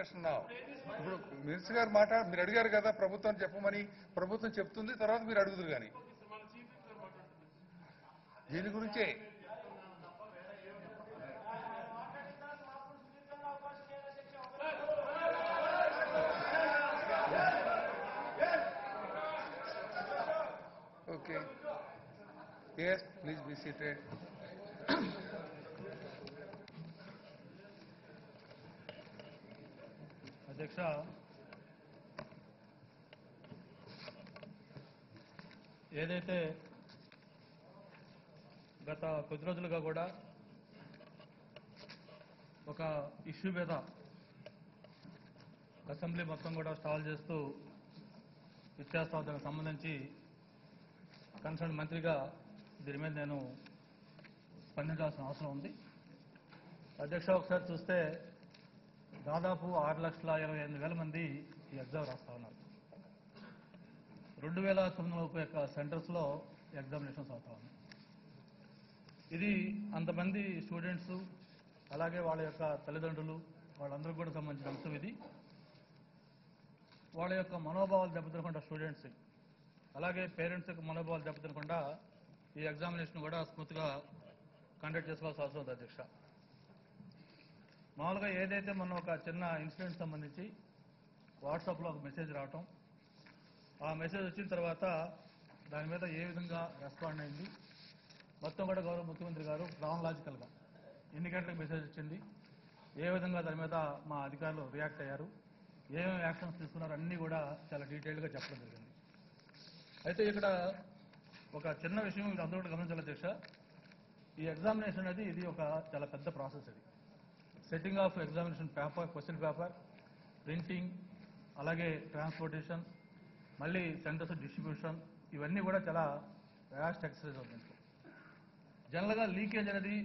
Discussion నా ఇప్పుడు minister గారు మీరు అడిగారు కదా ప్రభుత్వం చెప్పమని. ప్రభుత్వం చెప్తుంది, తర్వాత మీరు అడుగుదురు కానీ దీని గురించే. Okay, yes, please be seated. అధ్యక్ష, ఏదైతే గత కొద్ది రోజులుగా కూడా ఒక ఇష్యూ మీద అసెంబ్లీ మొత్తం కూడా స్టాల్ చేస్తూ ఇచ్చేస్తా దానికి సంబంధించి కన్సర్న్ మంత్రిగా దీని మీద నేను స్పందించాల్సిన అవసరం ఉంది. అధ్యక్ష, ఒకసారి చూస్తే దాదాపు 6,28,000 మంది ఈ ఎగ్జామ్ రాస్తా ఉన్నారు. 2,931 సెంటర్స్లో ఎగ్జామినేషన్స్ అవుతా ఉన్నాయి. ఇది అంతమంది స్టూడెంట్స్ అలాగే వాళ్ళ యొక్క తల్లిదండ్రులు వాళ్ళందరికీ కూడా సంబంధించిన అంశం. ఇది వాళ్ళ యొక్క మనోభావాలు దెబ్బతినకుండా స్టూడెంట్స్ అలాగే పేరెంట్స్ యొక్క మనోభావాలు దెబ్బతినకుండా ఈ ఎగ్జామినేషన్ కూడా స్మూత్గా కండక్ట్ చేసుకోవాల్సిన అవసరం ఉంది. అధ్యక్ష, మామూలుగా ఏదైతే మొన్న ఒక చిన్న ఇన్సిడెంట్ సంబంధించి వాట్సాప్లో ఒక మెసేజ్ రావటం, ఆ మెసేజ్ వచ్చిన తర్వాత దాని మీద ఏ విధంగా రెస్పాండ్ అయింది మొత్తం కూడా గౌరవ ముఖ్యమంత్రి గారు క్రానలాజికల్గా ఎన్ని గంటలకు మెసేజ్ వచ్చింది, ఏ విధంగా దాని మీద మా అధికారులు రియాక్ట్ అయ్యారు, ఏమేమి యాక్షన్స్ తీసుకున్నారు అన్నీ కూడా చాలా డీటెయిల్గా చెప్పడం జరిగింది. అయితే ఇక్కడ ఒక చిన్న విషయం మీరు అందరూ కూడా గమనించాలి అధ్యక్ష. ఈ ఎగ్జామినేషన్ అనేది ఇది ఒక చాలా పెద్ద ప్రాసెస్. ఇది setting off examination paper, question paper, printing, అలాగే ట్రాన్స్పోర్టేషన్, మళ్ళీ సెంటర్స్ డిస్ట్రిబ్యూషన్, ఇవన్నీ కూడా చాలా వ్యాస్ట్ ఎక్సర్సైజ్ అవుతుంది. జనరల్గా లీకేజ్ అనేది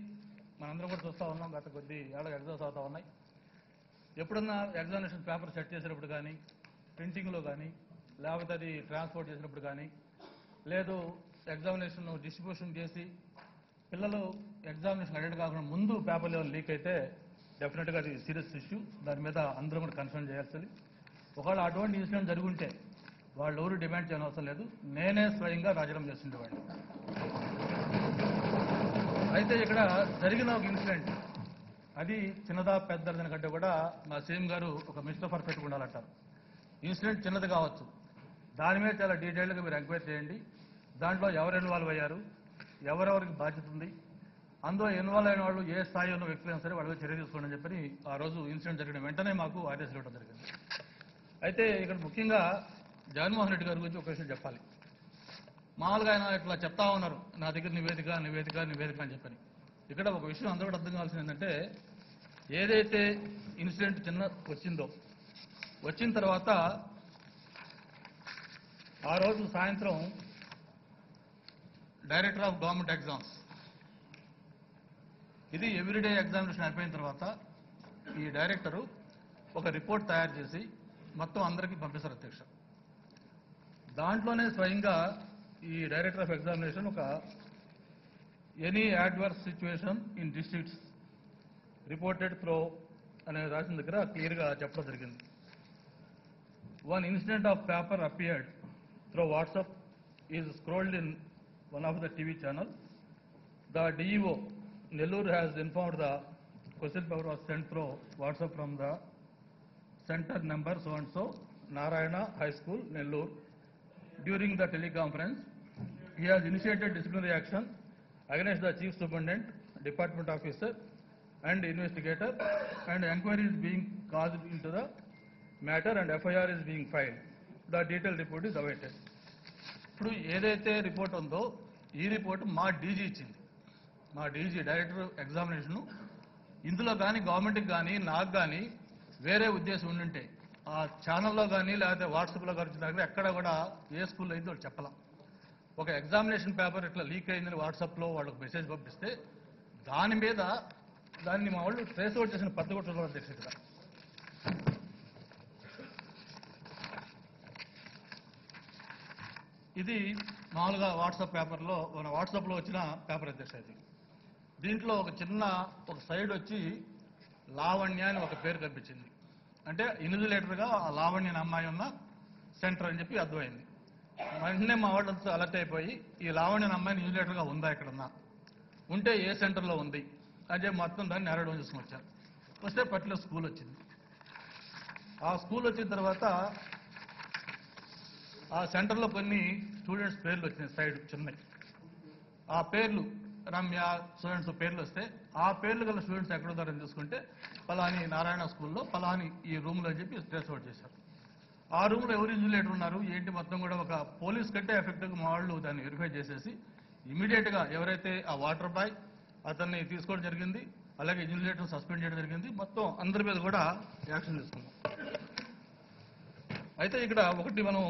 మనందరం కూడా చూస్తూ ఉన్నాం. గత కొద్ది ఏళ్ళ ఎగ్జామ్స్ అవుతా ఉన్నాయి. ఎప్పుడన్నా ఎగ్జామినేషన్ పేపర్ సెట్ చేసేటప్పుడు కానీ, ప్రింటింగ్లో కానీ, లేకపోతే అది ట్రాన్స్పోర్ట్ చేసినప్పుడు కానీ, లేదు ఎగ్జామినేషన్ డిస్ట్రిబ్యూషన్ చేసి పిల్లలు ఎగ్జామినేషన్ అటెండ్ కాకుండా ముందు పేపర్ లెవెల్ లీక్ అయితే డెఫినెట్గా అది సీరియస్ ఇష్యూ. దాని మీద అందరూ కూడా కన్సర్న్ చేయాల్సింది. ఒకవేళ అటువంటి ఇన్సిడెంట్ జరుగుంటే వాళ్ళు ఎవరు డిమాండ్ చేయని అవసరం లేదు, నేనే స్వయంగా రాజీనామా చేస్తుండేవాడిని. అయితే ఇక్కడ జరిగిన ఒక ఇన్సిడెంట్ అది చిన్నదా పెద్దదని కంటే కూడా మా సీఎం గారు ఒక మిస్టర్ పర్ఫెక్ట్ ఉండాలంటారు. ఇన్సిడెంట్ చిన్నది కావచ్చు, దాని మీద చాలా డీటెయిల్గా మీరు ఎంక్వైరీ చేయండి. దాంట్లో ఎవరు ఇన్వాల్వ్ అయ్యారు, ఎవరెవరికి బాధ్యత ఉంది, అందులో ఇన్వాల్వ్ అయిన వాళ్ళు ఏ స్థాయి ఉన్న వ్యక్తులైనా సరే వాళ్ళ మీద చర్య తీసుకోండి అని చెప్పి ఆ రోజు ఇన్సిడెంట్ జరిగిన వెంటనే మాకు ఆదేశాలు ఇవ్వడం జరిగింది. అయితే ఇక్కడ ముఖ్యంగా జగన్మోహన్ రెడ్డి గారి గురించి ఒక విషయం చెప్పాలి. మామూలుగా ఆయన ఇట్లా చెప్తా ఉన్నారు, నా దగ్గర నివేదిక నివేదిక నివేదిక అని చెప్పని. ఇక్కడ ఒక విషయం అందరూ కూడా అర్థం కావాల్సింది ఏంటంటే, ఏదైతే ఇన్సిడెంట్ చిన్న వచ్చిన తర్వాత ఆ రోజు సాయంత్రం డైరెక్టర్ ఆఫ్ గవర్నమెంట్ ఎగ్జామ్స్, ఇది ఎవ్రీడే ఎగ్జామినేషన్ అయిపోయిన తర్వాత ఈ డైరెక్టరు ఒక రిపోర్ట్ తయారు చేసి మొత్తం అందరికీ పంపిస్తారు అధ్యక్ష. దాంట్లోనే స్వయంగా ఈ డైరెక్టర్ ఆఫ్ ఎగ్జామినేషన్ ఒక any adverse situation in districts reported throw అనే రాసిన దగ్గర క్లియర్గా చెప్పడం జరిగింది. One incident of paper appeared through WhatsApp is scrolled in one of the TV channel. The DEO Nellore has informed the question paper was sent through WhatsApp from the center number so and so Narayana High School Nellore. During the teleconference, he has initiated disciplinary action against the chief superintendent, department officer and investigator, and enquiry is being caused into the matter and FIR is being filed. The detailed report is awaited. ఇప్పుడు ఏదైతే report ఉందో ఈ report మా DG ఇచ్చింది. మా DG director examination. ఇందులో కానీ గవర్నమెంట్కి కానీ నాకు కానీ వేరే ఉద్దేశం ఉండుంటే ఆ ఛానల్లో కానీ లేకపోతే వాట్సాప్లో కానీ ఎక్కడ కూడా ఏ స్కూల్లో అయిందో వాళ్ళు చెప్పలేం. ఒక ఎగ్జామినేషన్ పేపర్ ఇట్లా లీక్ అయిందని వాట్సాప్లో వాళ్ళకి మెసేజ్ పంపిస్తే దాని మీద దాన్ని మా వాళ్ళు ట్రేస్ అవుట్ చేసిన పద్ధతి కూడా అధ్యక్షుడిగా. ఇది మామూలుగా వాట్సాప్లో వచ్చిన పేపర్ అధ్యక్ష. ఇది దీంట్లో ఒక సైడ్ వచ్చి లావణ్య అని ఒక పేరు కనిపించింది. అంటే ఇన్విజిలేటర్గా ఆ లావణ్య అనే అమ్మాయి ఉన్న సెంటర్ అని చెప్పి అర్థమైంది. వెంటనే మా వాళ్ళంతా అలర్ట్ అయిపోయి ఈ లావణ్య అనే అమ్మాయిని ఇన్విజిలేటర్గా ఉందా ఎక్కడన్నా, ఉంటే ఏ సెంటర్లో ఉంది అని చెప్పి మొత్తం దాన్ని నేరడం చేసుకుని వచ్చారు. వస్తే పర్టికులర్ స్కూల్ వచ్చింది. ఆ స్కూల్ వచ్చిన తర్వాత ఆ సెంటర్లో కొన్ని స్టూడెంట్స్ పేర్లు వచ్చినాయి, సైడ్ చిన్నవి. ఆ పేర్లు రమ్య స్టూడెంట్స్ పేర్లు వస్తే ఆ పేర్లు గల స్టూడెంట్స్ ఎక్కడ ఉన్నారని చూసుకుంటే పలాని నారాయణ స్కూల్లో పలాని ఈ రూమ్లో అని చెప్పి ట్రేస్ అవుట్ చేశారు. ఆ రూమ్లో ఎవరు ఇన్సులేటర్ ఉన్నారు ఏంటి మొత్తం కూడా ఒక పోలీస్ కంటే ఎఫెక్టివ్గా మా వాళ్ళు దాన్ని వెరిఫై చేసేసి ఇమీడియట్గా ఎవరైతే ఆ వాటర్ బాయ్ అతన్ని తీసుకోవడం జరిగింది, అలాగే ఇన్సులేటర్ సస్పెండ్ చేయడం జరిగింది. మొత్తం అందరి మీద కూడా యాక్షన్ తీసుకున్నాం. అయితే ఇక్కడ ఒకటి మనం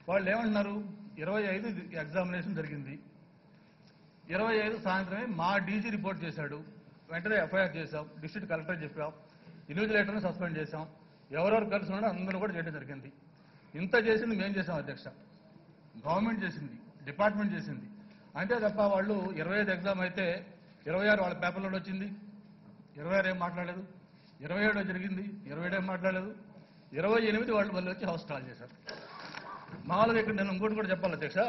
వాళ్ళు ఏమంటున్నారు, 25 ఎగ్జామినేషన్ జరిగింది, 25 సాయంత్రమే మా డీజీ రిపోర్ట్ చేశాడు, వెంటనే ఎఫ్ఐఆర్ చేశాం, డిస్ట్రిక్ట్ కలెక్టర్ చెప్పాం, ఇన్విజిలేటర్ని సస్పెండ్ చేశాం, ఎవరెవరు కలిసి ఉన్నాడో అందరూ కూడా చేయడం జరిగింది. ఇంత చేసింది మేము చేసాం అధ్యక్ష, గవర్నమెంట్ చేసింది, డిపార్ట్మెంట్ చేసింది. అంతే తప్ప వాళ్ళు 25 ఎగ్జామ్ అయితే 26 వాళ్ళ పేపర్లో వచ్చింది, 26 ఏం మాట్లాడలేదు, 27 జరిగింది, 27 ఏం మాట్లాడలేదు, 28 వాళ్ళు వచ్చి హౌస్ కాల్ చేశారు. మామూలుగా ఇక్కడ నేను ఇంకోటి కూడా చెప్పాలి అధ్యక్ష,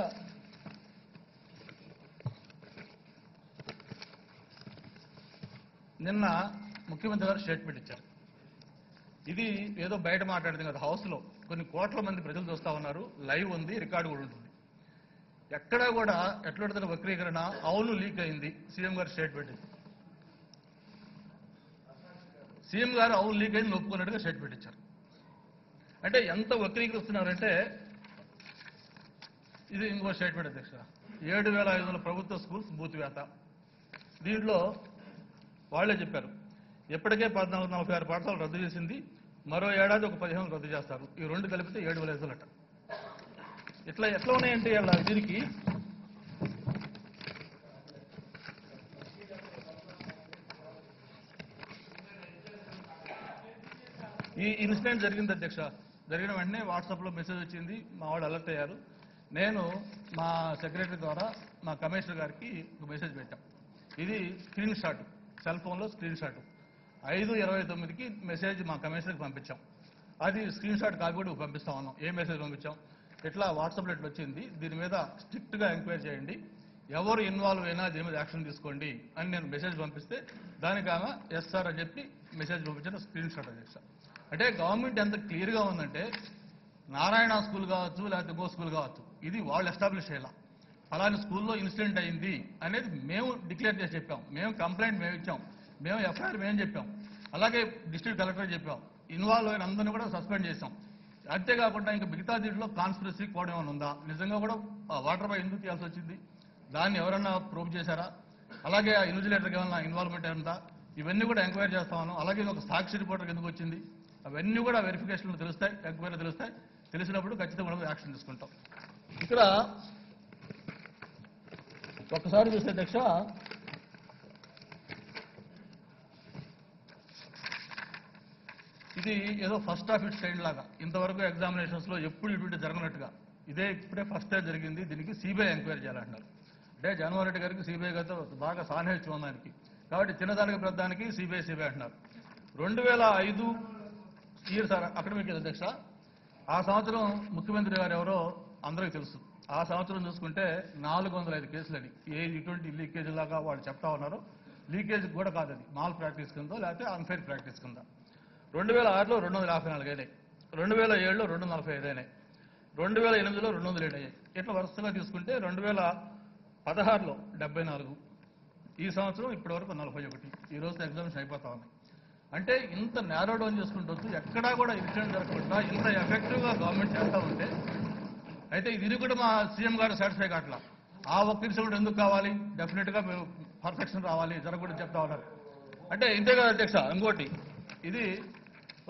నిన్న ముఖ్యమంత్రి గారు స్టేట్మెంట్ ఇచ్చారు. ఇది ఏదో బయట మాట్లాడింది కదా, హౌస్లో కొన్ని కోట్ల మంది ప్రజలు చూస్తా ఉన్నారు, లైవ్ ఉంది, రికార్డు కూడా ఉంటుంది. ఎక్కడా కూడా ఎట్లుంటుందని వక్రీకరణ, అవును లీక్ అయింది, సీఎం గారు స్టేట్మెంట్ ఇది. సీఎం గారు అవును లీక్ అయింది ఒప్పుకున్నట్టుగా స్టేట్మెంట్ ఇచ్చారు. అంటే ఎంత వక్రీకరిస్తున్నారంటే, ఇది ఇంకో స్టేట్మెంట్ అధ్యక్ష, 7,500 ప్రభుత్వ స్కూల్స్ బూతివేత. దీంట్లో వాళ్లే చెప్పారు ఎప్పటికే 1446 పాఠశాలలు రద్దు చేసింది, మరో ఏడాది ఒక 15 రద్దు చేస్తారు, ఈ రెండు కలిపితే 7,500 అట. ఎట్లా ఉన్నాయంటే ఇలా దీనికి ఈ ఇన్సిడెంట్ జరిగింది అధ్యక్ష. జరిగిన వెంటనే వాట్సాప్లో మెసేజ్ వచ్చింది, మా వాళ్ళు అలర్ట్ అయ్యారు. నేను మా సెక్రటరీ ద్వారా మా కమిషనర్ గారికి ఒక మెసేజ్ పెట్టాం. ఇది స్క్రీన్ షాట్, సెల్ ఫోన్లో స్క్రీన్ షాట్ 5:29కి మెసేజ్ మా కమిషనర్కి పంపించాం. అది స్క్రీన్ షాట్ కాపీ కూడా పంపిస్తా ఉన్నాం. ఏ మెసేజ్ పంపించాం, ఇట్లా వాట్సాప్లో ఇట్లా వచ్చింది, దీని మీద స్ట్రిక్ట్గా ఎంక్వైరీ చేయండి, ఎవరు ఇన్వాల్వ్ అయినా దీని మీద యాక్షన్ తీసుకోండి అని నేను మెసేజ్ పంపిస్తే దానికి ఆమె ఎస్ సార్ అని చెప్పి మెసేజ్ పంపించిన స్క్రీన్ షాట్ అధ్యక్ష. అంటే గవర్నమెంట్ ఎంత క్లియర్గా ఉందంటే, నారాయణ స్కూల్ కావచ్చు లేకపోతే ఇంకో స్కూల్ కావచ్చు, ఇది వాళ్ళు ఎస్టాబ్లిష్ చేయాల, ఫలాని స్కూల్లో ఇన్సిడెంట్ అయింది అనేది మేము డిక్లేర్ చేసి చెప్పాం, మేము కంప్లైంట్ మేము ఇచ్చాం, మేము ఎఫ్ఐఆర్ మేము చెప్పాం, అలాగే డిస్ట్రిక్ట్ కలెక్టర్ చెప్పాం, ఇన్వాల్వ్ అయిన అందరినీ కూడా సస్పెండ్ చేశాం. అంతేకాకుండా ఇంకా మిగతా దీంట్లో కాన్స్పిరసీ కూడా ఏమైనా ఉందా, నిజంగా కూడా వాటర్ బాయ్ ఎందుకు తీయాల్సి వచ్చింది, దాన్ని ఎవరన్నా ప్రూవ్ చేశారా, అలాగే ఆ ఇన్విజిలేటర్కి ఏమైనా ఇన్వాల్వ్మెంట్ ఉందా, ఇవన్నీ కూడా ఎంక్వైరీ చేస్తాను. అలాగే ఒక సాక్షి రిపోర్టర్కి ఎందుకు వచ్చింది, అవన్నీ కూడా వెరిఫికేషన్లు తెలుస్తాయి, ఎంక్వైరీ తెలుస్తాయి, తెలిసినప్పుడు ఖచ్చితంగా మనం యాక్షన్ తీసుకుంటాం. ఇక్కడ ఒక్కసారి చూస్తే అధ్యక్ష, ఇది ఏదో ఫస్ట్ ఆఫ్ ఇట్స్ కైండ్ లాగా, ఇంతవరకు ఎగ్జామినేషన్స్ లో ఎప్పుడు ఇటువంటి జరగనట్టుగా ఇప్పుడే ఫస్ట్ టైం జరిగింది, దీనికి సిబిఐ ఎంక్వైరీ చేయాలంటున్నారు. అంటే జగన్మోహన్ రెడ్డి గారికి సిబిఐ గారితో బాగా సాన్నిహిత్యం ఉంది ఆయనకి, కాబట్టి చిన్నదానికి పెద్దదానికి సిబిఐ అంటున్నారు. 2005 ఇయర్ సార్ అకాడమిక్ అధ్యక్ష, ఆ సంవత్సరం ముఖ్యమంత్రి గారు ఎవరో అందరికీ తెలుసు. ఆ సంవత్సరం చూసుకుంటే 405 కేసులని, ఇటువంటి లీకేజ్ లాగా వాళ్ళు చెప్తా ఉన్నారు, లీకేజ్ కూడా కాదు, అది మాల్ ప్రాక్టీస్ కింద లేకపోతే అన్ఫెయిర్ ప్రాక్టీస్ కింద. 2006లో 254 అయినాయి, 2007లో 245 అయినాయి, 2008లో 207 అయ్యాయి. ఇట్లా వరుసగా తీసుకుంటే 2016లో 74, ఈ సంవత్సరం ఇప్పటి వరకు 41, ఈ రోజు ఎగ్జామ్స్ అయిపోతా ఉన్నాయి. అంటే ఇంత నేరో డౌన్ చేసుకుంటూ ఎక్కడా కూడా ఇన్సిడెంట్ జరగకుండా ఇంత ఎఫెక్టివ్గా గవర్నమెంట్ చేస్తూ ఉంటే, అయితే ఇది కూడా మా సీఎం గారు సాటిస్ఫై కావట్లా. ఆ ఒక్క ఇన్సిడెంట్ ఎందుకు కావాలి, డెఫినెట్గా మేము పర్ఫెక్షన్ రావాలి, జరగకూడదు చెప్తా ఉన్నారు. అంటే ఇంతే కదా అధ్యక్ష, ఇంకోటి ఇది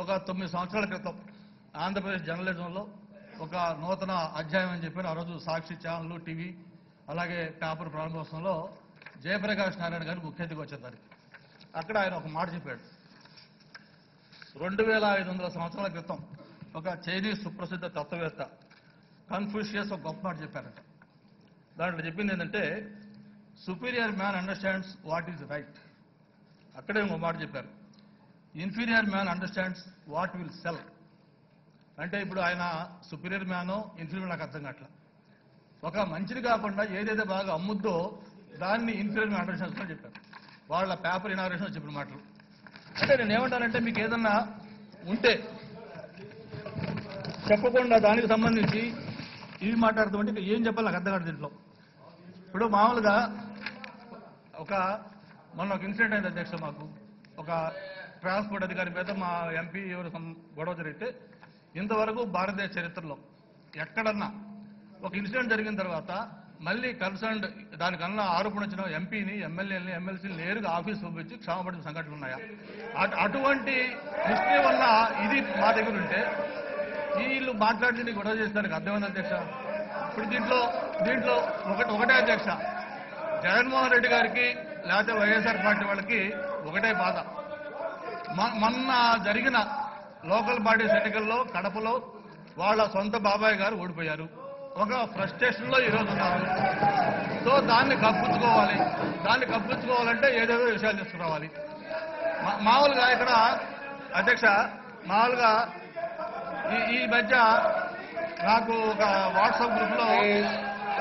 ఒక 9 సంవత్సరాల క్రితం ఆంధ్రప్రదేశ్ జర్నలిజంలో ఒక నూతన అధ్యాయం అని చెప్పారు. ఆ రోజు సాక్షి ఛానల్, టీవీ, అలాగే పేపర్ ప్రారంభోత్సవంలో జయప్రకాష్ నారాయణ గారు ముఖ్య అతిథిగా వచ్చారు. దానికి అక్కడ ఆయన ఒక మాట చెప్పాడు, 2500 సంవత్సరాల క్రితం ఒక చైనీస్ సుప్రసిద్ధ తత్వవేత్త కన్ఫ్యూషియస్ ఒక గొప్ప మాట చెప్పారట. దాంట్లో చెప్పింది ఏంటంటే, superior man understands what is right. అక్కడే ఒక మాట చెప్పారు, inferior man understands what will sell. అంటే ఇప్పుడు ఆయన సుపీరియర్ మ్యానో ఇన్ఫీరియర్ నాకు అర్థం కావట్లా. ఒక మంచిది కాకుండా ఏదైతే బాగా అమ్ముద్దో దాన్ని ఇన్ఫీరియర్ మ్యాన్ అండర్స్టాండ్స్ అని చెప్పారు. వాళ్ళ పేపర్ ఇనాగ్రేషన్ చెప్పిన మాటలు. అంటే నేను ఏమంటానంటే మీకు ఏదన్నా ఉంటే చెప్పకుండా దానికి సంబంధించి ఇవి మాట్లాడుతుంటే ఇంకా ఏం చెప్పాలి నాకు అర్థం కాదు దీంట్లో. ఇప్పుడు మామూలుగా మొన్న ఒక ఇన్సిడెంట్ అయింది అధ్యక్ష. మాకు ఒక ట్రాన్స్పోర్ట్ అధికారి మీద మా ఎంపీ ఎవరు గొడవ జరిగితే ఇంతవరకు భారతదేశ చరిత్రలో ఎక్కడన్నా ఒక ఇన్సిడెంట్ జరిగిన తర్వాత మళ్ళీ కన్సర్న్డ్ దానికన్నా ఆరోపణ వచ్చిన ఎంపీని, ఎమ్మెల్యేని, ఎమ్మెల్సీని నేరుగా ఆఫీస్ పంపించి క్షమాపణ సంఘటనలు ఉన్నాయా? అటువంటి హిస్టరీ వల్ల ఇది మా దగ్గర ఉంటే వీళ్ళు మాట్లాడి గొడవ చేస్తానికి అర్థమైంది అధ్యక్ష. ఇప్పుడు దీంట్లో ఒకటే అధ్యక్ష, జగన్మోహన్ రెడ్డి గారికి లేకపోతే వైఎస్ఆర్ పార్టీ వాళ్ళకి ఒకటే బాధ. మొన్న జరిగిన లోకల్ బాడీస్ ఎన్నికల్లో కడపలో వాళ్ళ సొంత బాబాయ్ గారు ఓడిపోయారు. ఒక ఫ్రస్ట్రేషన్లో ఈరోజు ఉన్నారు. సో దాన్ని కప్పించుకోవాలంటే ఏదేదో విషయాలు తీసుకురావాలి. మామూలుగా ఇక్కడ అధ్యక్ష మామూలుగా ఈ మధ్య నాకు ఒక వాట్సాప్ గ్రూప్లో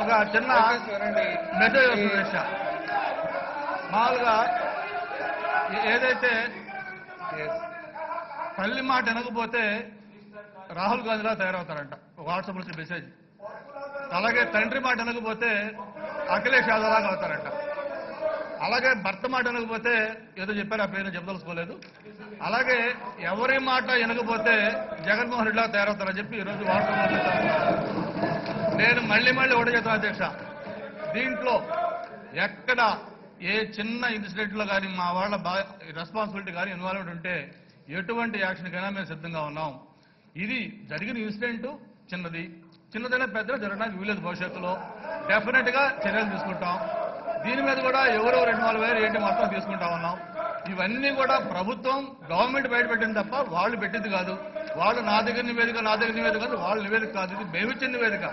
ఒక చిన్న మెసేజ్ వస్తుంది అధ్యక్ష. మామూలుగా ఏదైతే తల్లి మాట వినకపోతే రాహుల్ గాంధీలా తయారవుతారంట ఒక వాట్సాప్ నుంచి మెసేజ్. అలాగే తండ్రి మాట వినకపోతే అఖిలేష్ యాదవ్ లాగా అవుతారంట. అలాగే భర్త మాట వినకపోతే ఏదో చెప్పారు, ఆ పేరు చెప్పదలుచుకోలేదు. అలాగే ఎవరి మాట వినకపోతే జగన్మోహన్ రెడ్డిలా తయారవుతారని చెప్పి ఈరోజు వాట్సాప్ నేను మళ్ళీ ఒకటి చెప్తాను అధ్యక్ష. దీంట్లో ఎక్కడ ఏ చిన్న ఇన్సిడెంట్లో కానీ మా వాళ్ళ రెస్పాన్సిబిలిటీ కానీ ఇన్వాల్వ్మెంట్ ఉంటే ఎటువంటి యాక్షన్కైనా మేము సిద్ధంగా ఉన్నాం. ఇది జరిగిన ఇన్సిడెంట్ చిన్నదైనా పెద్దగా జరగడానికి వీలేదు. భవిష్యత్తులో డెఫినెట్ గా చర్యలు తీసుకుంటాం. దీని మీద కూడా ఎవరెవరు ఇన్వాల్వ్ అయ్యారు ఏంటి మొత్తం తీసుకుంటా ఉన్నాం. ఇవన్నీ కూడా ప్రభుత్వం గవర్నమెంట్ బయటపెట్టింది తప్ప వాళ్ళు పెట్టింది కాదు. వాళ్ళు నా దగ్గర నివేదిక కాదు, వాళ్ళ నివేదిక కాదు. ఇది మేమిచ్చిన నివేదిక.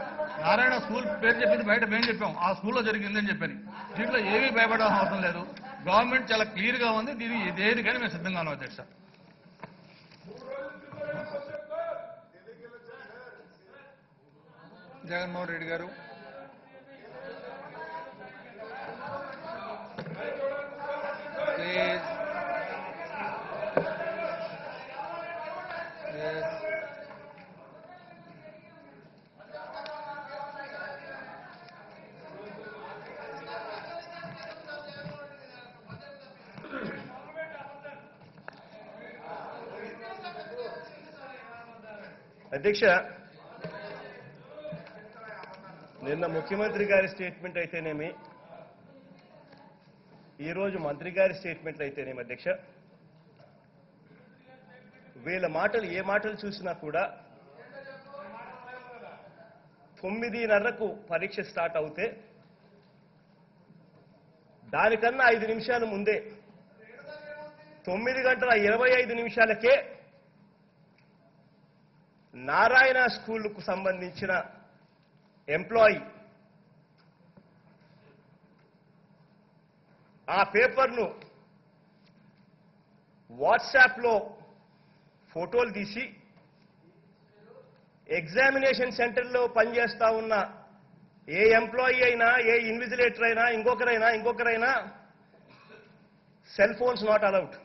నారాయణ స్కూల్ పేరు చెప్పింది బయట మేము చెప్పాం, ఆ స్కూల్లో జరిగిందని చెప్పని. దీంట్లో ఏమీ భయపడాల్సిన అవసరం లేదు. గవర్నమెంట్ చాలా క్లియర్ గా ఉంది. దీని దేనికైనా మేము సిద్ధంగా ఉన్నాం అధ్యక్ష. జగన్మోహన్ రెడ్డి గారు ప్లీజ్. అధ్యక్ష, నిన్న ముఖ్యమంత్రి గారి స్టేట్మెంట్ అయితేనేమి, ఈరోజు మంత్రి గారి స్టేట్మెంట్లు అయితేనేమి అధ్యక్ష, వీళ్ళ మాటలు ఏ మాటలు చూసినా కూడా 9:30కు పరీక్ష స్టార్ట్ అవుతే దానికన్నా 5 నిమిషాల ముందే 9:25 నారాయణ స్కూలుకు సంబంధించిన ఎంప్లాయీ ఆ పేపర్ను వాట్సాప్లో ఫోటోలు తీసి ఎగ్జామినేషన్ సెంటర్లో పనిచేస్తా ఉన్న ఏ ఎంప్లాయీ అయినా, ఏ ఇన్విజిలేటర్ అయినా, ఇంకొకరైనా సెల్ ఫోన్స్ నాట్ అలౌడ్.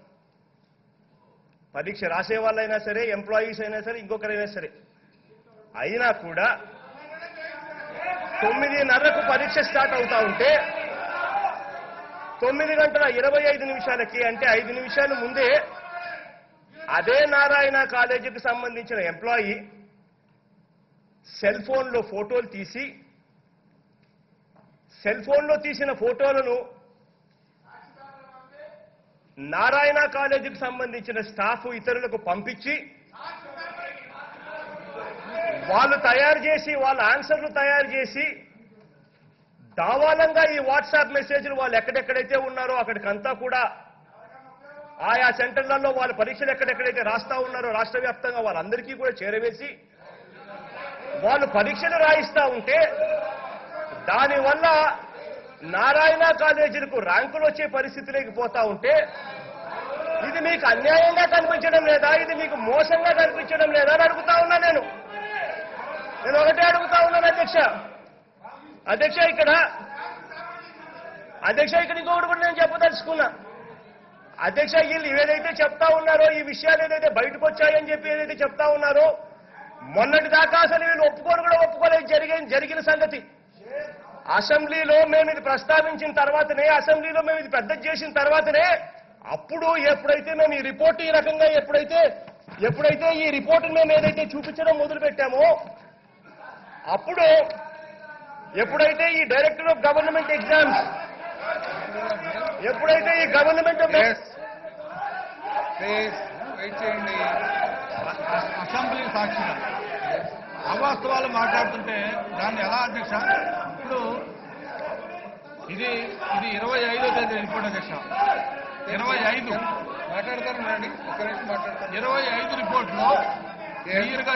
పరీక్ష రాసే వాళ్ళైనా సరే, ఎంప్లాయీస్ అయినా సరే, ఇంకొకరైనా సరే. అయినా కూడా 9:30కు పరీక్ష స్టార్ట్ అవుతా ఉంటే 9:25 అంటే 5 నిమిషాలు ముందే అదే నారాయణ కాలేజీకి సంబంధించిన ఎంప్లాయీ సెల్ ఫోన్లో ఫోటోలు తీసి, సెల్ ఫోన్లో తీసిన ఫోటోలను నారాయణ కాలేజీకి సంబంధించిన స్టాఫ్ ఇతరులకు పంపించి వాళ్ళు తయారు చేసి, వాళ్ళ ఆన్సర్లు తయారు చేసి దావాలంగా ఈ వాట్సాప్ మెసేజ్లు వాళ్ళు ఎక్కడెక్కడైతే ఉన్నారో అక్కడికంతా కూడా ఆయా సెంటర్లలో వాళ్ళ పరీక్షలు ఎక్కడెక్కడైతే రాస్తా ఉన్నారో రాష్ట్ర వ్యాప్తంగా వాళ్ళందరికీ కూడా చేరవేసి వాళ్ళు పరీక్షలు రాయిస్తా ఉంటే దానివల్ల నారాయణ కాలేజీలకు ర్యాంకులు వచ్చే పరిస్థితిలోకి పోతా ఉంటే ఇది మీకు అన్యాయంగా కనిపించడం లేదా, ఇది మీకు మోసంగా కనిపించడం లేదా అని అడుగుతా ఉన్నా నేను ఒకటే అడుగుతా ఉన్నాను అధ్యక్ష ఇక్కడ ఇంకొకటి కూడా నేను చెప్పదలుచుకున్నా అధ్యక్ష. వీళ్ళు ఏదైతే చెప్తా ఉన్నారో, ఈ విషయాలు ఏదైతే బయటకు వచ్చాయని చెప్పి ఏదైతే చెప్తా ఉన్నారో, మొన్నటి దాకా అసలు వీళ్ళు ఒప్పుకోలేదు జరిగిన సంగతి. అసెంబ్లీలో మేము ఇది ప్రస్తావించిన తర్వాతనే, అసెంబ్లీలో మేము ఇది పెద్ద చేసిన తర్వాతనే, అప్పుడు ఎప్పుడైతే మేము ఈ రిపోర్ట్ ఈ రకంగా ఎప్పుడైతే ఈ రిపోర్టును మేము ఏదైతే చూపించడం మొదలు పెట్టామో, అప్పుడు ఎప్పుడైతే ఈ డైరెక్టర్ ఆఫ్ గవర్నమెంట్ ఎగ్జామ్స్ ఎప్పుడైతే ఈ గవర్నమెంట్ అసెంబ్లీ సాక్షిగా అవాస్తవాలు మాట్లాడుతుంటే దాన్ని ఎలా అధ్యక్ష? ఇప్పుడు ఇది 25వ తేదీ రిపోర్ట్ అధ్యక్ష. 25 మాట్లాడతానండి, ఒక్క నిమిషం మాట్లాడతాను. 25 రిపోర్ట్లో క్లియర్గా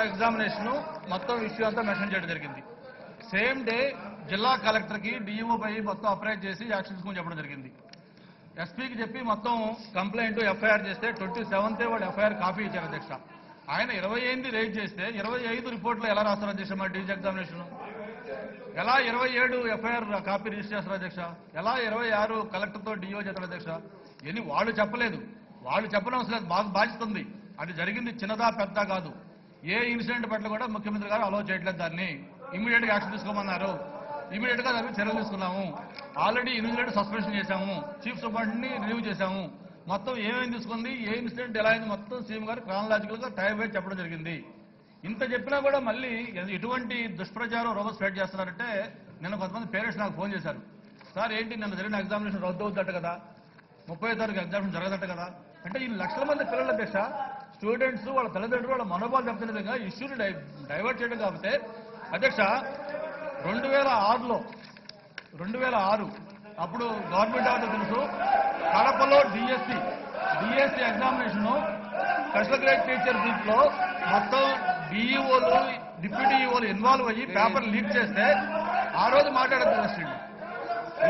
ఎగ్జామినేషన్ మొత్తం ఇష్యూ అంతా మెన్షన్ చేయడం జరిగింది. సేమ్ డే జిల్లా కలెక్టర్కి డిఈఓ పై మొత్తం అప్లై చేసి యాక్షన్ తీసుకుని చెప్పడం జరిగింది. ఎస్పీకి చెప్పి మొత్తం కంప్లైంట్ ఎఫ్ఐఆర్ చేస్తే 27th వాడు ఎఫ్ఐఆర్ కాపీ ఇచ్చారు అధ్యక్ష. ఆయన 28 రేజ్ చేస్తే 25 రిపోర్ట్లో ఎలా రాస్తారు అధ్యక్ష? మరి డీజీ ఎగ్జామినేషన్ ఎలా 27 ఎఫ్ఐఆర్ కాపీ రిజిస్టర్ చేస్తారు అధ్యక్ష? ఎలా 26 కలెక్టర్తో డిఓ చేస్తారు అధ్యక్ష? ఇవన్నీ వాళ్ళు చెప్పలేదు, వాళ్ళు చెప్పడం అసలు బాగా బాధ్యత ఉంది. అది జరిగింది చిన్నదా పెద్ద కాదు. ఏ ఇన్సిడెంట్ పట్ల కూడా ముఖ్యమంత్రి గారు అలౌ చేయట్లేదు. దాన్ని ఇమీడియట్ గా యాక్షన్ తీసుకోమన్నారు. ఇమీడియట్ గా దాన్ని చర్యలు తీసుకున్నాము. ఆల్రెడీ ఇన్సిడెంట్ సస్పెన్షన్ చేశాము, చీఫ్ సూపరింటెండెంట్ ని రివ్యూ చేశాము. మొత్తం ఏమేమి తీసుకుంది, ఏ ఇన్సిడెంట్ ఎలా అయింది మొత్తం సీఎం గారు క్రానలాజికల్ గా టైం వైజ్ చెప్పడం జరిగింది. ఇంత చెప్పినా కూడా మళ్ళీ ఎటువంటి దుష్ప్రచారం రోజు స్ప్రెడ్ చేస్తున్నారంటే, నిన్న కొంతమంది పేరెంట్స్ నాకు ఫోన్ చేశారు. సార్ ఏంటి నిన్న జరిగిన ఎగ్జామినేషన్ రద్దు అవుద్దట కదా, 30వ తారీఖు ఎగ్జామినేషన్ జరగదట కదా అంటే, ఈ లక్షల మంది పిల్లల అధ్యక్ష స్టూడెంట్స్ వాళ్ళ తల్లిదండ్రులు వాళ్ళ మనోభావాలు చెప్తున్న విధంగా ఇష్యూని డైవర్ట్ చేయడం. కాబట్టి అధ్యక్ష 2006 అప్పుడు గవర్నమెంట్ ఆఫ్ తెలుసు, కడపలో DSC examination special grade teacher group లో మొత్తం డిఈఓలు డిప్యూటీ ఈఓలు ఇన్వాల్వ్ అయ్యి పేపర్ లీక్ చేస్తే ఆ రోజు మాట్లాడదు.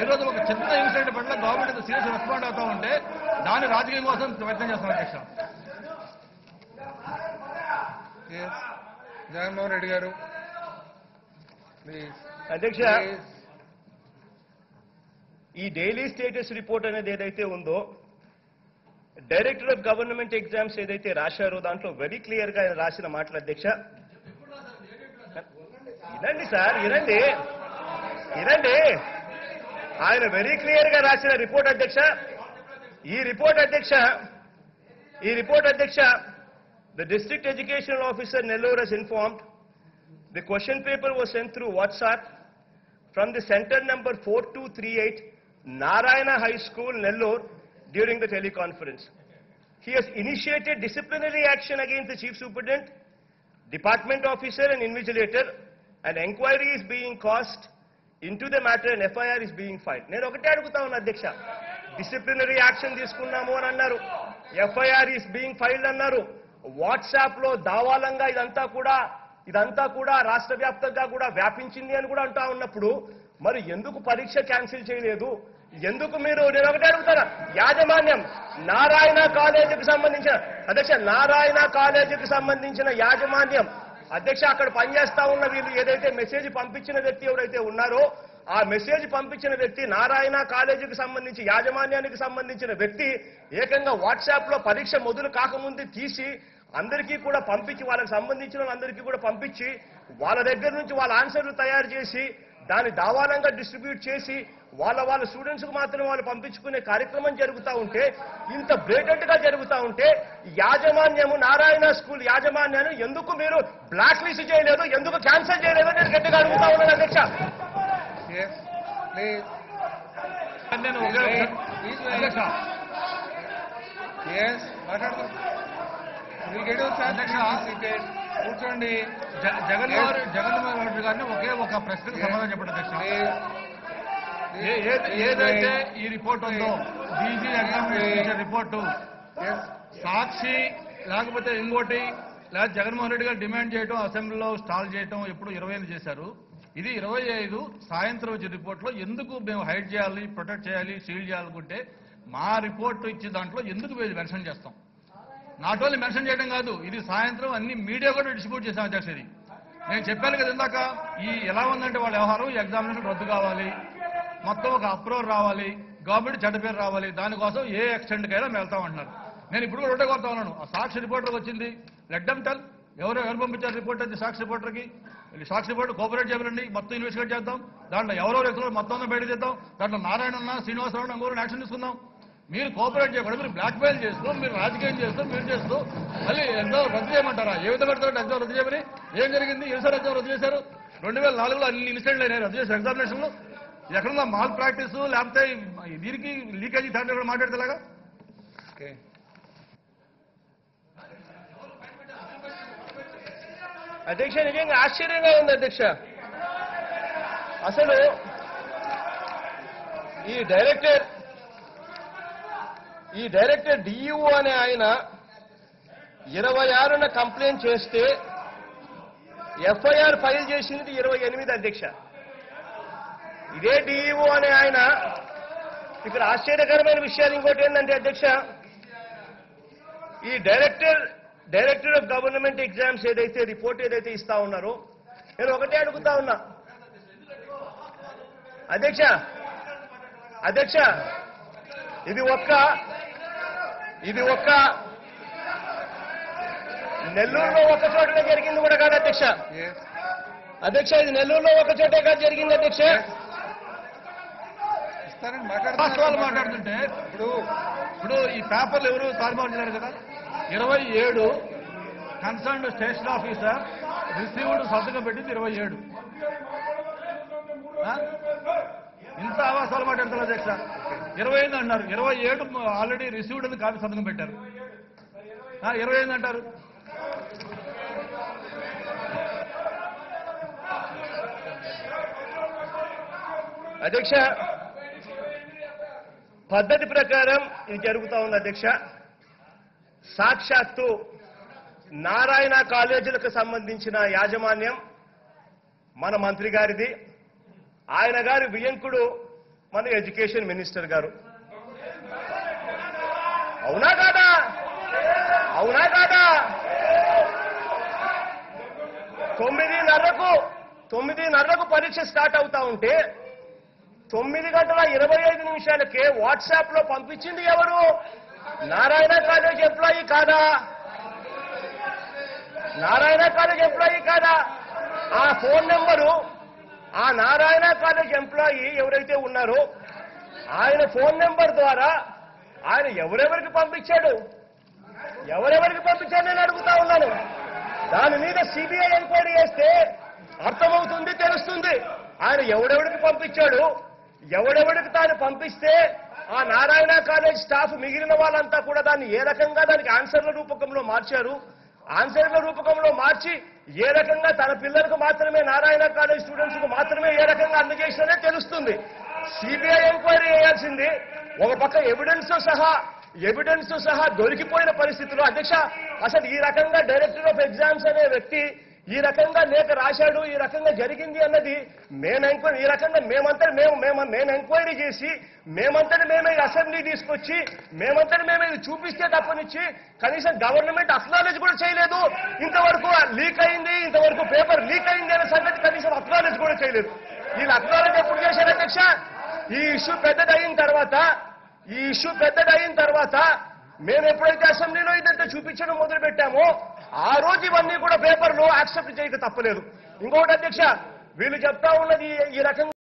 ఈ రోజు ఒక చిన్న ఇన్సిడెంట్ పట్ల గవర్నమెంట్ సీరియస్ రెస్పాండ్ అవుతా ఉంటే దాన్ని రాజకీయం కోసం ప్రయత్నం చేస్తున్నారు అధ్యక్ష. జగన్మోహన్ రెడ్డి గారు అధ్యక్ష, ఈ డైలీ స్టేటస్ రిపోర్ట్ అనేది ఏదైతే ఉందో, డైరెక్టర్ ఆఫ్ గవర్నమెంట్ ఎగ్జామ్స్ ఏదైతే రాశారో దాంట్లో వెరీ క్లియర్ గా ఆయన రాసిన మాటలు అధ్యక్ష. వినండి సార్, వినండి. ఆయన వెరీ క్లియర్ గా రాసిన రిపోర్ట్ అధ్యక్ష. ఈ రిపోర్ట్ అధ్యక్ష the district educational officer Nellore has informed the question paper was sent through WhatsApp from the center number 4238 Narayana High School Nellore during the teleconference. He has initiated disciplinary action against the chief superintendent, department officer and invigilator, and inquiry is being caused into the matter and FIR is being filed. నేను ఒకటే అడుగుతా ఉన్నా అధ్యక్ష, disciplinary action తీసుకున్నాము అని అన్నారు, FIR is being filed అన్నారు. WhatsApp లో దావాలంగా ఇదంతా కూడా రాష్ట్ర వ్యాప్తంగా కూడా వ్యాపించింది అని కూడా అంటా ఉన్నప్పుడు మరి ఎందుకు పరీక్ష క్యాన్సిల్ చేయలేదు? ఎందుకు మీరు, నేను ఒకటే అడుగుతారా, యాజమాన్యం నారాయణ కాలేజీకి సంబంధించిన అధ్యక్ష, నారాయణ కాలేజీకి సంబంధించిన యాజమాన్యం అధ్యక్ష, అక్కడ పనిచేస్తా ఉన్న వీళ్ళు ఏదైతే మెసేజ్ పంపించిన వ్యక్తి ఎవరైతే ఉన్నారో, ఆ మెసేజ్ పంపించిన వ్యక్తి నారాయణ కాలేజీకి సంబంధించి యాజమాన్యానికి సంబంధించిన వ్యక్తి ఏకంగా వాట్సాప్ లో పరీక్ష మొదలు కాకముందు తీసి అందరికీ కూడా పంపించి, వాళ్ళకి సంబంధించిన అందరికీ కూడా పంపించి వాళ్ళ దగ్గర నుంచి వాళ్ళ ఆన్సర్లు తయారు చేసి దాన్ని దావాలంగా డిస్ట్రిబ్యూట్ చేసి వాళ్ళ స్టూడెంట్స్ కు మాత్రం వాళ్ళు పంపించుకునే కార్యక్రమం జరుగుతూ ఉంటే, ఇంత బ్లేటెంట్ గా జరుగుతూ ఉంటే యాజమాన్యము, నారాయణ స్కూల్ యాజమాన్యాన్ని ఎందుకు మీరు బ్లాక్ లిస్ట్ చేయలేదు, ఎందుకు క్యాన్సిల్ చేయలేదు నేను గట్టిగా అడుగుతా ఉన్నాను అధ్యక్ష. కూర్చోండి. జగన్మోహన్ రెడ్డి గారిని ఒకే ఒక ప్రశ్నకు సమాధానం చెప్పండి అధ్యక్ష. ఏదైతే ఈ రిపోర్ట్ ఉందో, డీజీ ఎగ్జామినేషన్ రిపోర్టు సాక్షి లేకపోతే ఇంకోటి, లేదా జగన్మోహన్ రెడ్డి గారు డిమాండ్ చేయడం, అసెంబ్లీలో స్టాల్ చేయడం ఎప్పుడు 25 చేశారు. ఇది 25 సాయంత్రం వచ్చే రిపోర్ట్లో ఎందుకు మేము హైడ్ చేయాలి, ప్రొటెక్ట్ చేయాలి, షీల్డ్ చేయాలనుకుంటే మా రిపోర్ట్ ఇచ్చే దాంట్లో ఎందుకు మెన్షన్ చేస్తాం? నాట్ ఓన్లీ మెన్షన్ చేయడం కాదు, ఇది సాయంత్రం అన్ని మీడియా కూడా డిస్ట్రిబ్యూట్ చేశాం అధ్యక్ష. ఇది నేను చెప్పాను కదా ఇందాక, ఈ ఎలా ఉందంటే వాళ్ళ వ్యవహారం, ఈ ఎగ్జామినేషన్ రద్దు కావాలి, మొత్తం ఒక అప్రూవల్ రావాలి, గవర్నమెంట్ చెడ్డ పేరు రావాలి, దానికోసం ఏ ఎక్స్టెంట్కైనా మేము వెళ్తామంటున్నారు. నేను ఇప్పుడు కూడా ఒకటే కోరుతా ఉన్నాను, ఆ సాక్షి రిపోర్టర్కి వచ్చింది, లెట్ దెమ్ టెల్, ఎవరు పంపించారు రిపోర్ట్ అది సాక్షి రిపోర్టర్కి, సాక్షి రిపోర్టర్ కోఆపరేట్ చేయాలండి, మొత్తం ఇన్వెస్టిగేట్ చేద్దాం, దాంట్లో ఎవరెవరు వ్యక్తులు మొత్తం బయట చేద్దాం, దాంట్లో నారాయణ శ్రీనివాసరావు ఇంకోరు యాక్షన్ తీసుకుందాం. మీరు కోఆపరేట్ చేయకూడదు, మీరు బ్లాక్ మెయిల్ చేస్తూ, మీరు రాజకీయం చేస్తూ, మీరు చేస్తూ మళ్ళీ ఎగ్జామ్ రద్దు చేయమంటారా? ఏ విధంగా పెడతారు ఎగ్జామ్ రద్దు చేయమని? ఏం జరిగింది? ఎన్నిసార్లు ఎగ్జామ్ రద్దు చేశారు? 2004లో అన్ని ఇన్సిడెంట్లు అయినాయి రద్దు చేశారు ఎగ్జామినేషన్లు. ఎక్కడున్నా మాల్ ప్రాక్టీస్, లేకపోతే దీనికి లీకేజీ థర్డ్ కూడా మాట్లాడతేలాగా. అధ్యక్ష, నిజంగా ఆశ్చర్యంగా ఉంది అధ్యక్ష. అసలు ఈ డైరెక్టర్ డిఈఓ అనే ఆయన 26న కంప్లైంట్ చేస్తే ఎఫ్ఐఆర్ ఫైల్ చేసింది 28 అధ్యక్ష. ఇదే డిఈఓ అనే ఆయన ఇక్కడ ఆశ్చర్యకరమైన విషయాలు ఇంకోటి ఏంటంటే అధ్యక్ష, ఈ డైరెక్టర్ ఆఫ్ గవర్నమెంట్ ఎగ్జామ్స్ ఏదైతే రిపోర్ట్ ఏదైతే ఇస్తా ఉన్నారో, నేను ఒకటే అడుగుతా ఉన్నా అధ్యక్ష, ఇది ఒక్క నెల్లూరులో ఒక చోటనే జరిగింది కూడా కాదు అధ్యక్ష. ఇది నెల్లూరులో ఒక చోటే కాదు జరిగింది అధ్యక్ష. వాస్తవాలు మాట్లాడుతుంటే ఇప్పుడు ఈ పేపర్లు ఎవరు తారుమారు చేశారు కదా, 27 కన్సర్న్డ్ స్టేషన్ ఆఫీసర్ రిసీవ్డ్ సంతకం పెట్టింది 27. ఇంత ఆవాసాలు మాట్లాడతారు అధ్యక్ష. 25 అన్నారు, 27 ఆల్రెడీ రిసీవ్డ్ అని కాపీ సంతకం పెట్టారు. 25 అంటారు. అధ్యక్ష, పద్ధతి ప్రకారం ఇది జరుగుతా ఉంది అధ్యక్ష. సాక్షాత్తు నారాయణ కాలేజీలకు సంబంధించిన యాజమాన్యం మన మంత్రి గారిది, ఆయన గారి వియంకుడు మన ఎడ్యుకేషన్ మినిస్టర్ గారు. అవునా కాదా? 9:30కు పరీక్ష స్టార్ట్ అవుతా ఉంటే 9:25 వాట్సాప్ లో పంపించింది ఎవరు? నారాయణ కాలేజ్ ఎంప్లాయీ కాదా? ఆ ఫోన్ నెంబరు ఆ నారాయణ కాలేజ్ ఎంప్లాయీ ఎవరైతే ఉన్నారో ఆయన ఫోన్ నెంబర్ ద్వారా ఆయన ఎవరెవరికి పంపించాడు నేను అడుగుతా ఉన్నాను. దాని మీద సిబిఐ ఎంక్వైరీ చేస్తే అర్థమవుతుంది, తెలుస్తుంది. ఆయన ఎవరెవరికి పంపించాడు, ఎవరెవరికి తాను పంపిస్తే ఆ నారాయణ కాలేజ్ స్టాఫ్ మిగిలిన వాళ్ళంతా కూడా దాన్ని ఏ రకంగా దానికి ఆన్సర్ల రూపకంలో మార్చారు, ఆన్సర్ల రూపకంలో మార్చి ఏ రకంగా తన పిల్లలకు మాత్రమే, నారాయణ కాలేజ్ స్టూడెంట్స్ కు మాత్రమే ఏ రకంగా అందజేసిననే తెలుస్తుంది. సిబిఐ ఎంక్వైరీ చేయాల్సింది. ఒక పక్క ఎవిడెన్స్ సహా దొరికిపోయిన పరిస్థితుల్లో అధ్యక్ష, అసలు ఈ రకంగా డైరెక్టర్ ఆఫ్ ఎగ్జామ్స్ అనే వ్యక్తి ఈ రకంగా లేఖ రాశాడు, ఈ రకంగా జరిగింది అన్నది నేను ఎంక్వైరీ చేసి మేమే అసెంబ్లీ తీసుకొచ్చి మేమే ఇది చూపిస్తే తప్పనిచ్చి కనీసం గవర్నమెంట్ అక్నాలెడ్జ్ కూడా చేయలేదు. ఇంతవరకు లీక్ అయింది, ఇంతవరకు పేపర్ లీక్ అయింది అనే సంగతి కనీసం అక్నాలెడ్జ్ కూడా చేయలేదు. వీళ్ళు అక్నాలెడ్జ్ ఎప్పుడు చేశారు అధ్యక్ష? ఈ ఇష్యూ పెద్దదైన తర్వాత మేము ఎప్పుడైతే అసెంబ్లీలో ఇదంతా చూపించడం మొదలు పెట్టామో ఆ రోజు ఇవన్నీ కూడా పేపర్లు యాక్సెప్ట్ చేయక తప్పలేదు. ఇంకొకటి అధ్యక్ష, వీళ్ళు చెప్తా ఉన్నది ఈ రకంగా